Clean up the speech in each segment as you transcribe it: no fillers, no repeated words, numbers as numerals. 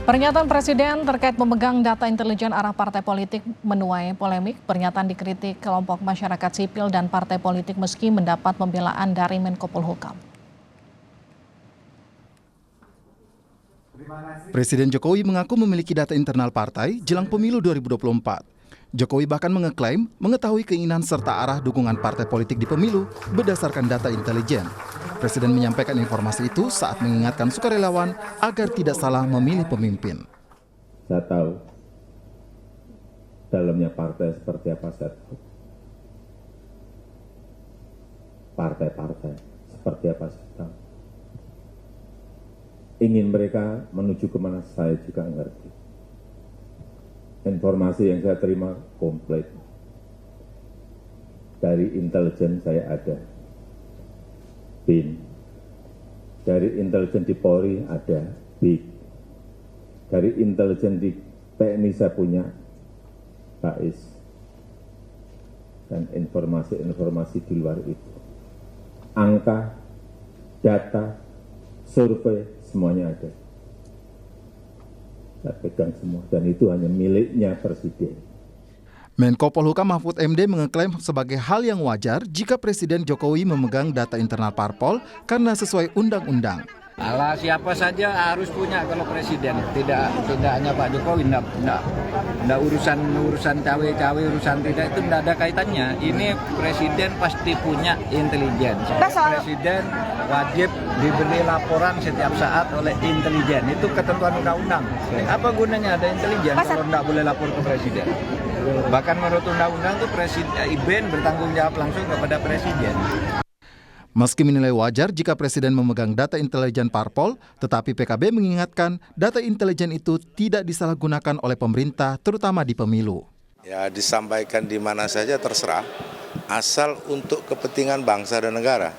Pernyataan Presiden terkait memegang data intelijen arah partai politik menuai polemik. Pernyataan dikritik kelompok masyarakat sipil dan partai politik meski mendapat pembelaan dari Menko Polhukam. Presiden Jokowi mengaku memiliki data internal partai jelang pemilu 2024. Jokowi bahkan mengeklaim mengetahui keinginan serta arah dukungan partai politik di pemilu berdasarkan data intelijen. Presiden menyampaikan informasi itu saat mengingatkan sukarelawan agar tidak salah memilih pemimpin. Saya tahu dalamnya partai seperti apa, saya tahu. Partai-partai seperti apa, saya tahu. Ingin mereka menuju kemana, saya juga ngerti. Informasi yang saya terima komplit. Dari intelijen saya ada BIN. Dari intelijen di Polri ada BIK. Dari intelijen di TNI saya punya BAIS. Dan informasi-informasi di luar itu. Angka, data, survei, semuanya ada. Saya pegang semua, dan itu hanya miliknya Presiden. Menko Polhukam Mahfud MD mengeklaim sebagai hal yang wajar jika Presiden Jokowi memegang data internal parpol karena sesuai undang-undang. Alah, siapa saja harus punya kalau presiden, tidak hanya Pak Jokowi, tidak urusan cawe-cawe, urusan tidak, itu tidak ada kaitannya. Ini presiden pasti punya intelijen. Presiden wajib diberi laporan setiap saat oleh intelijen, itu ketentuan undang-undang. Apa gunanya ada intelijen kalau tidak boleh lapor ke presiden? Bahkan menurut undang-undang itu IBN bertanggung jawab langsung kepada presiden. Meski menilai wajar jika Presiden memegang data intelijen parpol, tetapi PKB mengingatkan data intelijen itu tidak disalahgunakan oleh pemerintah, terutama di pemilu. Ya, disampaikan di mana saja terserah, asal untuk kepentingan bangsa dan negara.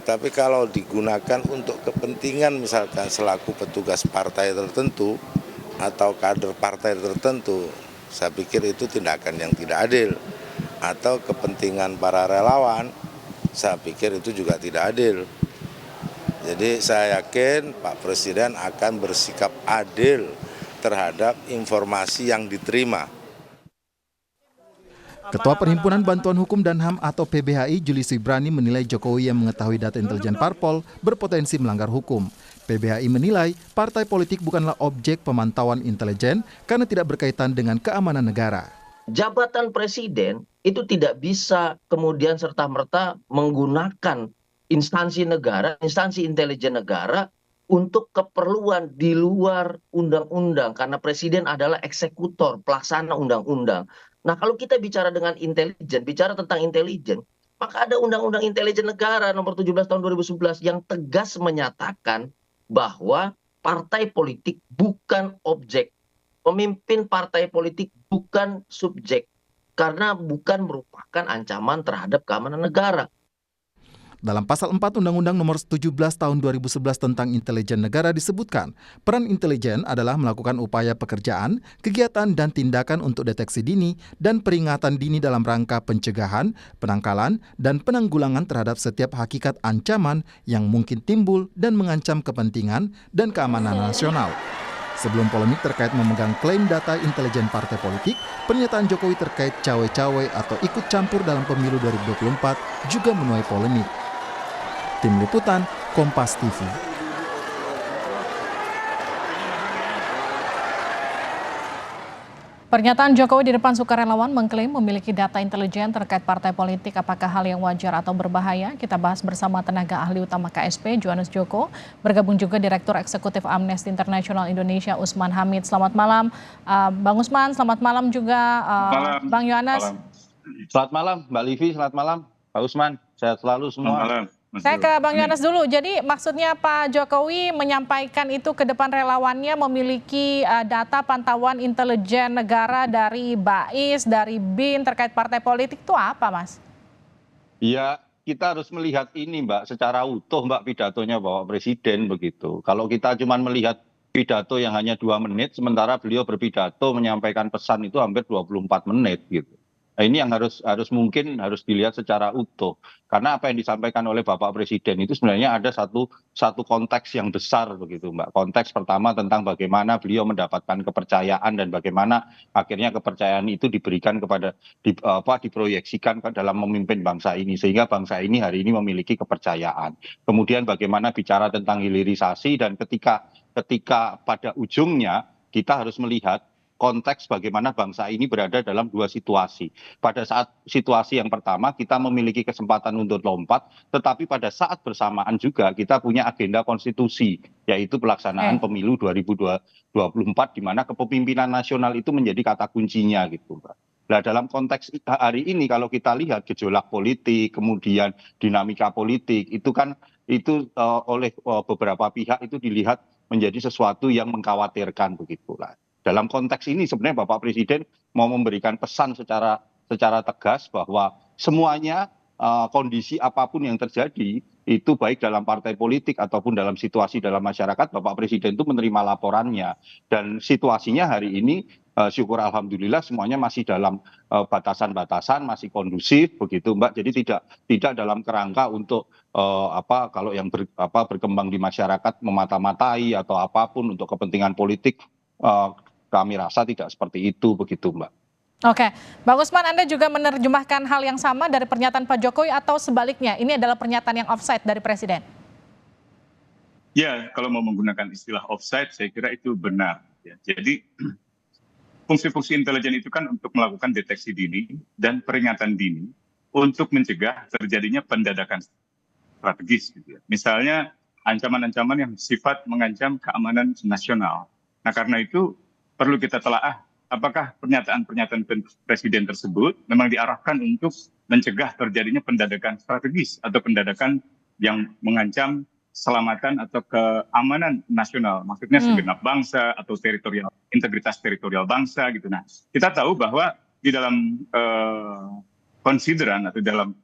Tapi kalau digunakan untuk kepentingan misalkan selaku petugas partai tertentu atau kader partai tertentu, saya pikir itu tindakan yang tidak adil. Atau kepentingan para relawan, saya pikir itu juga tidak adil. Jadi saya yakin Pak Presiden akan bersikap adil terhadap informasi yang diterima. Ketua Perhimpunan Bantuan Hukum dan HAM atau PBHI Julius Ibrani menilai Jokowi yang mengetahui data intelijen parpol berpotensi melanggar hukum. PBHI menilai partai politik bukanlah objek pemantauan intelijen karena tidak berkaitan dengan keamanan negara. Jabatan presiden itu tidak bisa kemudian serta-merta menggunakan instansi negara, instansi intelijen negara untuk keperluan di luar undang-undang karena presiden adalah eksekutor, pelaksana undang-undang. Nah, kalau kita bicara dengan intelijen, bicara tentang intelijen, maka ada Undang-Undang Intelijen Negara nomor 17 tahun 2011 yang tegas menyatakan bahwa partai politik bukan objek. Pemimpin partai politik bukan subjek karena bukan merupakan ancaman terhadap keamanan negara. Dalam pasal 4 Undang-Undang nomor 17 tahun 2011 tentang intelijen negara disebutkan, peran intelijen adalah melakukan upaya pekerjaan, kegiatan dan tindakan untuk deteksi dini dan peringatan dini dalam rangka pencegahan, penangkalan dan penanggulangan terhadap setiap hakikat ancaman yang mungkin timbul dan mengancam kepentingan dan keamanan nasional. Sebelum polemik terkait memegang klaim data intelijen partai politik, pernyataan Jokowi terkait cawe-cawe atau ikut campur dalam pemilu 2024 juga menuai polemik. Tim Liputan, Kompas TV. Pernyataan Jokowi di depan sukarelawan mengklaim memiliki data intelijen terkait partai politik. Apakah hal yang wajar atau berbahaya? Kita bahas bersama tenaga ahli utama KSP, Johannes Joko. Bergabung juga Direktur Eksekutif Amnesty International Indonesia, Usman Hamid. Selamat malam, Bang Usman. Selamat malam juga, Bang Johannes. Selamat malam, Mbak Livi. Selamat malam, Pak Usman. Sehat selalu semua. Selamat malam. Saya ke Bang Yohanes dulu. Jadi maksudnya Pak Jokowi menyampaikan itu ke depan relawannya memiliki data pantauan intelijen negara dari BAIS, dari BIN terkait partai politik itu apa, Mas? Ya, kita harus melihat ini, Mbak, secara utuh, Mbak, pidatonya Bapak Presiden begitu. Kalau kita cuma melihat pidato yang hanya 2 menit, sementara beliau berpidato menyampaikan pesan itu hampir 24 menit gitu. Nah, ini yang mungkin harus dilihat secara utuh. Karena apa yang disampaikan oleh Bapak Presiden itu sebenarnya ada satu konteks yang besar begitu, Mbak. Konteks pertama tentang bagaimana beliau mendapatkan kepercayaan dan bagaimana akhirnya kepercayaan itu diberikan kepada diproyeksikan dalam memimpin bangsa ini sehingga bangsa ini hari ini memiliki kepercayaan. Kemudian bagaimana bicara tentang hilirisasi dan ketika pada ujungnya kita harus melihat konteks bagaimana bangsa ini berada dalam dua situasi. Pada saat situasi yang pertama kita memiliki kesempatan untuk lompat, tetapi pada saat bersamaan juga kita punya agenda konstitusi, yaitu pelaksanaan pemilu 2024 di mana kepemimpinan nasional itu menjadi kata kuncinya gitu, Mbak. Nah, dalam konteks hari ini kalau kita lihat gejolak politik, kemudian dinamika politik, itu kan oleh beberapa pihak itu dilihat menjadi sesuatu yang mengkhawatirkan begitulah. Dalam konteks ini sebenarnya Bapak Presiden mau memberikan pesan secara tegas bahwa semuanya kondisi apapun yang terjadi itu baik dalam partai politik ataupun dalam situasi dalam masyarakat, Bapak Presiden itu menerima laporannya dan situasinya hari ini syukur alhamdulillah semuanya masih dalam batasan-batasan, masih kondusif begitu, Mbak. Jadi tidak dalam kerangka untuk kalau yang berkembang di masyarakat memata-matai atau apapun untuk kepentingan politik. Kami rasa tidak seperti itu begitu, Mbak. Oke, Bang Usman, Anda juga menerjemahkan hal yang sama dari pernyataan Pak Jokowi atau sebaliknya? Ini adalah pernyataan yang offside dari Presiden? Ya, kalau mau menggunakan istilah offside, saya kira itu benar. Ya. Jadi fungsi-fungsi intelijen itu kan untuk melakukan deteksi dini dan peringatan dini untuk mencegah terjadinya pendadakan strategis. Gitu ya. Misalnya ancaman-ancaman yang sifat mengancam keamanan nasional. Nah, karena itu perlu kita telaah apakah pernyataan-pernyataan Presiden tersebut memang diarahkan untuk mencegah terjadinya pendadakan strategis atau pendadakan yang mengancam keselamatan atau keamanan nasional. Maksudnya segenap bangsa atau integritas teritorial bangsa gitu. Nah, kita tahu bahwa di dalam konsideran atau dalam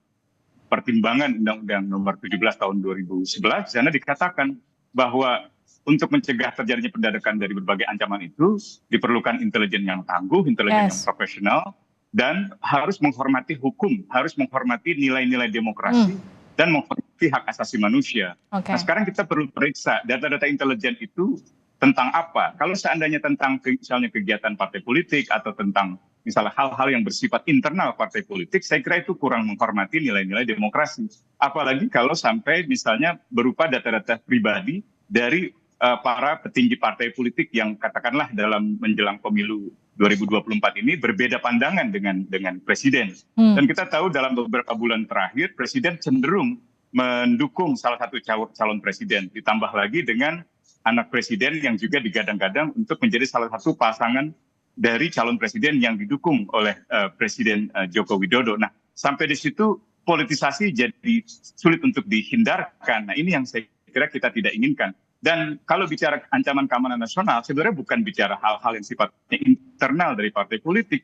pertimbangan Undang-Undang Nomor 17 Tahun 2011 sana dikatakan bahwa untuk mencegah terjadinya pendadakan dari berbagai ancaman itu diperlukan intelijen yang tangguh, intelijen yang profesional, dan harus menghormati hukum, harus menghormati nilai-nilai demokrasi, dan menghormati hak asasi manusia. Nah, sekarang kita perlu periksa data-data intelijen itu tentang apa. Kalau seandainya tentang misalnya kegiatan partai politik atau tentang misalnya hal-hal yang bersifat internal partai politik, saya kira itu kurang menghormati nilai-nilai demokrasi. Apalagi kalau sampai misalnya berupa data-data pribadi dari para petinggi partai politik yang katakanlah dalam menjelang pemilu 2024 ini berbeda pandangan dengan Presiden. Dan kita tahu dalam beberapa bulan terakhir Presiden cenderung mendukung salah satu calon presiden, ditambah lagi dengan anak presiden yang juga digadang-gadang untuk menjadi salah satu pasangan dari calon presiden yang didukung oleh Presiden Joko Widodo. Nah, sampai di situ politisasi jadi sulit untuk dihindarkan. Nah, ini yang saya kira kita tidak inginkan. Dan kalau bicara ancaman keamanan nasional, sebenarnya bukan bicara hal-hal yang sifatnya internal dari partai politik.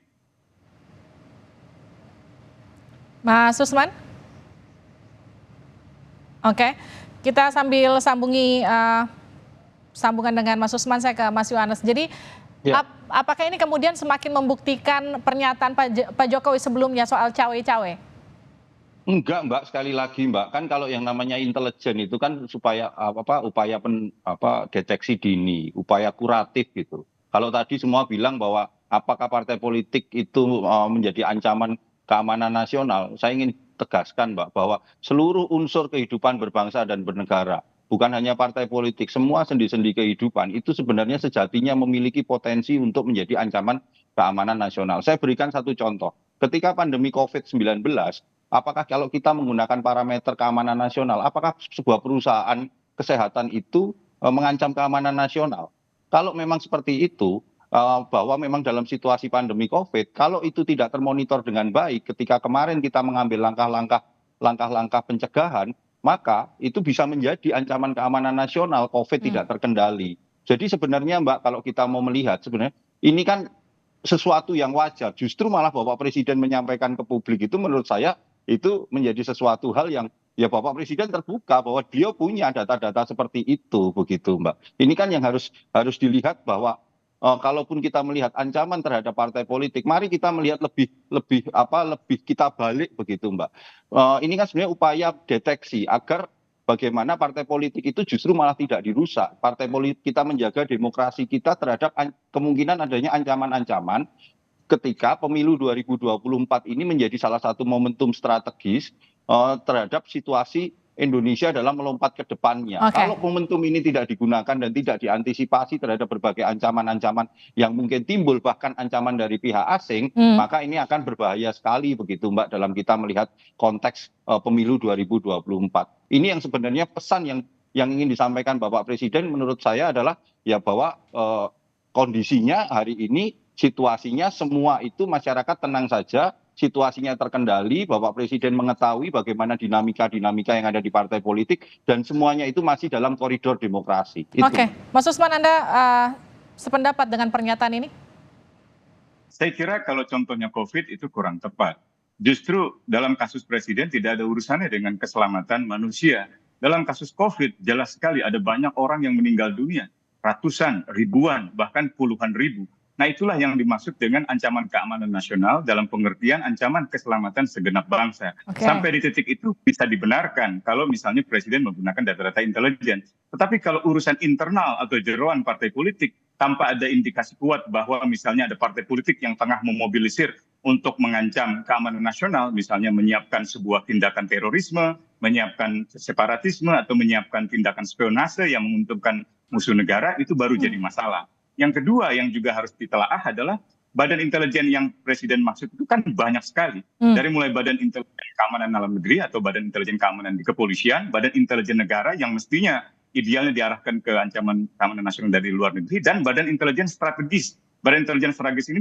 Mas Usman? Oke, kita sambil sambungan dengan Mas Usman, saya ke Mas Yohanes. Jadi apakah ini kemudian semakin membuktikan pernyataan Pak Jokowi sebelumnya soal cawe-cawe? Enggak, Mbak, sekali lagi, Mbak, kan kalau yang namanya intelijen itu kan supaya upaya deteksi dini, upaya kuratif gitu. Kalau tadi semua bilang bahwa apakah partai politik itu menjadi ancaman keamanan nasional, saya ingin tegaskan, Mbak, bahwa seluruh unsur kehidupan berbangsa dan bernegara, bukan hanya partai politik, semua sendi-sendi kehidupan itu sebenarnya sejatinya memiliki potensi untuk menjadi ancaman keamanan nasional. Saya berikan satu contoh. Ketika pandemi COVID-19, apakah kalau kita menggunakan parameter keamanan nasional, apakah sebuah perusahaan kesehatan itu mengancam keamanan nasional? Kalau memang seperti itu, bahwa memang dalam situasi pandemi COVID, kalau itu tidak termonitor dengan baik, ketika kemarin kita mengambil langkah-langkah pencegahan, maka itu bisa menjadi ancaman keamanan nasional, COVID tidak terkendali. Jadi sebenarnya, Mbak, kalau kita mau melihat sebenarnya ini kan sesuatu yang wajar. Justru malah Bapak Presiden menyampaikan ke publik itu menurut saya itu menjadi sesuatu hal yang ya Bapak Presiden terbuka bahwa beliau punya data-data seperti itu begitu, Mbak. Ini kan yang harus dilihat bahwa kalaupun kita melihat ancaman terhadap partai politik, mari kita melihat lebih kita balik begitu, Mbak. Ini kan sebenarnya upaya deteksi agar bagaimana partai politik itu justru malah tidak dirusak. Partai politik kita menjaga demokrasi kita terhadap kemungkinan adanya ancaman-ancaman ketika pemilu 2024 ini menjadi salah satu momentum strategis terhadap situasi Indonesia dalam melompat ke depannya. Kalau momentum ini tidak digunakan dan tidak diantisipasi terhadap berbagai ancaman-ancaman yang mungkin timbul, bahkan ancaman dari pihak asing, maka ini akan berbahaya sekali begitu, Mbak, dalam kita melihat konteks pemilu 2024. Ini yang sebenarnya pesan yang ingin disampaikan Bapak Presiden menurut saya adalah ya bahwa kondisinya hari ini, situasinya semua itu masyarakat tenang saja, situasinya terkendali, Bapak Presiden mengetahui bagaimana dinamika-dinamika yang ada di partai politik, dan semuanya itu masih dalam koridor demokrasi. Oke, Mas Usman, Anda sependapat dengan pernyataan ini? Saya kira kalau contohnya COVID itu kurang tepat. Justru dalam kasus Presiden tidak ada urusannya dengan keselamatan manusia. Dalam kasus COVID jelas sekali ada banyak orang yang meninggal dunia, ratusan, ribuan, bahkan puluhan ribu. Nah, itulah yang dimaksud dengan ancaman keamanan nasional dalam pengertian ancaman keselamatan segenap bangsa. Sampai di titik itu bisa dibenarkan kalau misalnya Presiden menggunakan data-data intelijen. Tetapi kalau urusan internal atau jeroan partai politik tanpa ada indikasi kuat bahwa misalnya ada partai politik yang tengah memobilisir untuk mengancam keamanan nasional, misalnya menyiapkan sebuah tindakan terorisme, menyiapkan separatisme, atau menyiapkan tindakan spionase yang menguntungkan musuh negara, itu baru jadi masalah. Yang kedua yang juga harus ditelaah adalah badan intelijen yang Presiden maksud itu kan banyak sekali. Dari mulai badan intelijen keamanan dalam negeri atau badan intelijen keamanan di kepolisian, badan intelijen negara yang mestinya idealnya diarahkan ke ancaman keamanan nasional dari luar negeri, dan badan intelijen strategis. Badan intelijen strategis ini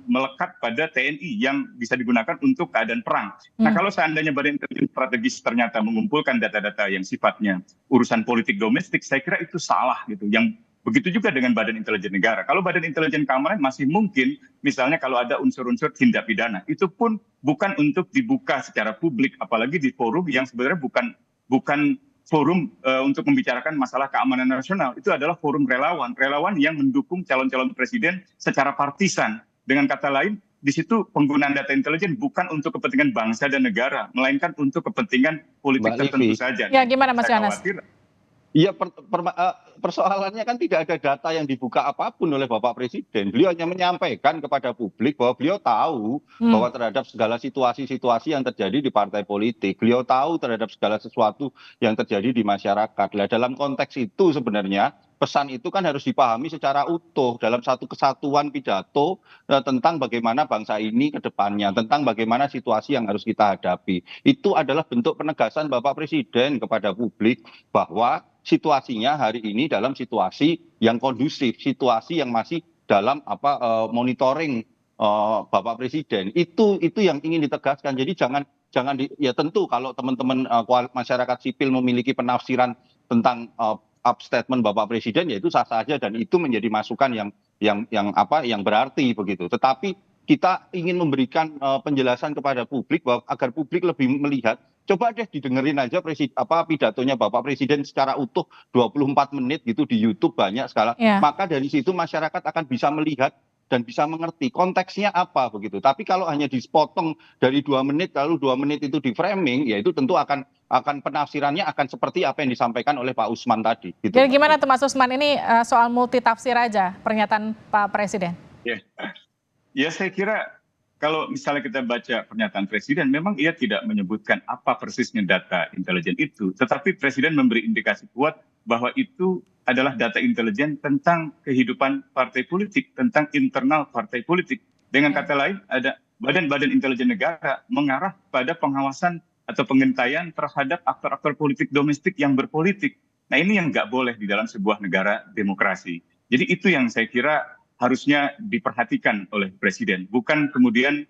melekat pada TNI yang bisa digunakan untuk keadaan perang. Nah, kalau seandainya badan intelijen strategis ternyata mengumpulkan data-data yang sifatnya urusan politik domestik, saya kira itu salah gitu. Yang begitu juga dengan badan intelijen negara. Kalau badan intelijen keamanan masih mungkin, misalnya kalau ada unsur-unsur tindak pidana, itu pun bukan untuk dibuka secara publik, apalagi di forum yang sebenarnya bukan forum untuk membicarakan masalah keamanan nasional. Itu adalah forum relawan yang mendukung calon-calon presiden secara partisan. Dengan kata lain, di situ penggunaan data intelijen bukan untuk kepentingan bangsa dan negara, melainkan untuk kepentingan politik tertentu saja. Ya, gimana Mas Yohanes? Iya, persoalannya kan tidak ada data yang dibuka apapun oleh Bapak Presiden. Beliau hanya menyampaikan kepada publik bahwa beliau tahu bahwa terhadap segala situasi-situasi yang terjadi di partai politik. Beliau tahu terhadap segala sesuatu yang terjadi di masyarakat. Nah, dalam konteks itu sebenarnya pesan itu kan harus dipahami secara utuh dalam satu kesatuan pidato tentang bagaimana bangsa ini ke depannya, tentang bagaimana situasi yang harus kita hadapi. Itu adalah bentuk penegasan Bapak Presiden kepada publik bahwa situasinya hari ini dalam situasi yang kondusif, situasi yang masih dalam monitoring Bapak Presiden. Itu yang ingin ditegaskan. Jadi jangan ya tentu kalau teman-teman masyarakat sipil memiliki penafsiran tentang statement Bapak Presiden, ya itu sah saja dan itu menjadi masukan yang berarti begitu. Tetapi kita ingin memberikan penjelasan kepada publik bahwa agar publik lebih melihat. Coba deh didengerin aja pidatonya Bapak Presiden secara utuh 24 menit gitu di YouTube banyak sekali. Maka dari situ masyarakat akan bisa melihat dan bisa mengerti konteksnya apa begitu. Tapi kalau hanya dipotong dari 2 menit lalu 2 menit itu di framing, ya itu tentu akan penafsirannya akan seperti apa yang disampaikan oleh Pak Usman tadi. Gitu. Jadi gimana tuh Mas Usman, ini soal multitafsir aja pernyataan Pak Presiden? Ya saya kira kalau misalnya kita baca pernyataan Presiden, memang ia tidak menyebutkan apa persisnya data intelijen itu, tetapi Presiden memberi indikasi kuat bahwa itu adalah data intelijen tentang kehidupan partai politik, tentang internal partai politik. Dengan kata lain, ada badan-badan intelijen negara mengarah pada pengawasan atau pengintaian terhadap aktor-aktor politik domestik yang berpolitik. Nah, ini yang nggak boleh di dalam sebuah negara demokrasi. Jadi itu yang saya kira harusnya diperhatikan oleh Presiden, bukan kemudian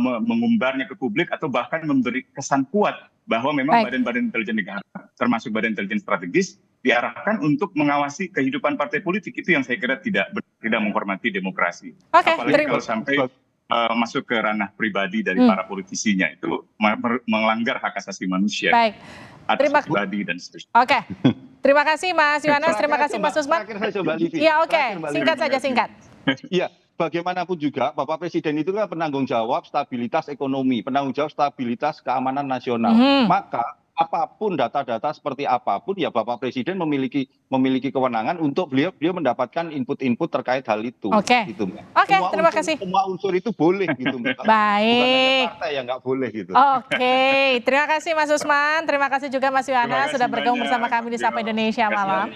mengumbarnya ke publik atau bahkan memberi kesan kuat bahwa memang badan-badan intelijen negara, termasuk badan intelijen strategis, diarahkan untuk mengawasi kehidupan partai politik. Itu yang saya kira tidak menghormati demokrasi. Apalagi kalau sampai masuk ke ranah pribadi dari para politisinya, itu melanggar hak asasi manusia. Baik. Terima pribadi dan seterusnya. Oke. Terima kasih Mas Yohanes, terima kasih Mas Usman. Iya, oke. Singkat saja, singkat. Iya, bagaimanapun juga Bapak Presiden itu kan penanggung jawab stabilitas ekonomi, penanggung jawab stabilitas keamanan nasional. Maka apapun data-data seperti apapun ya Bapak Presiden memiliki kewenangan untuk beliau mendapatkan input-input terkait hal itu. Oke. Gitu, Mbak. Oke, terima kasih. Semua unsur itu boleh gitu, Mbak. Baik. Bukan hanya partai yang nggak boleh gitu. Oke, terima kasih Mas Usman, terima kasih juga Mas Yohanes sudah bergabung bersama kami di Sapa Indonesia Malam.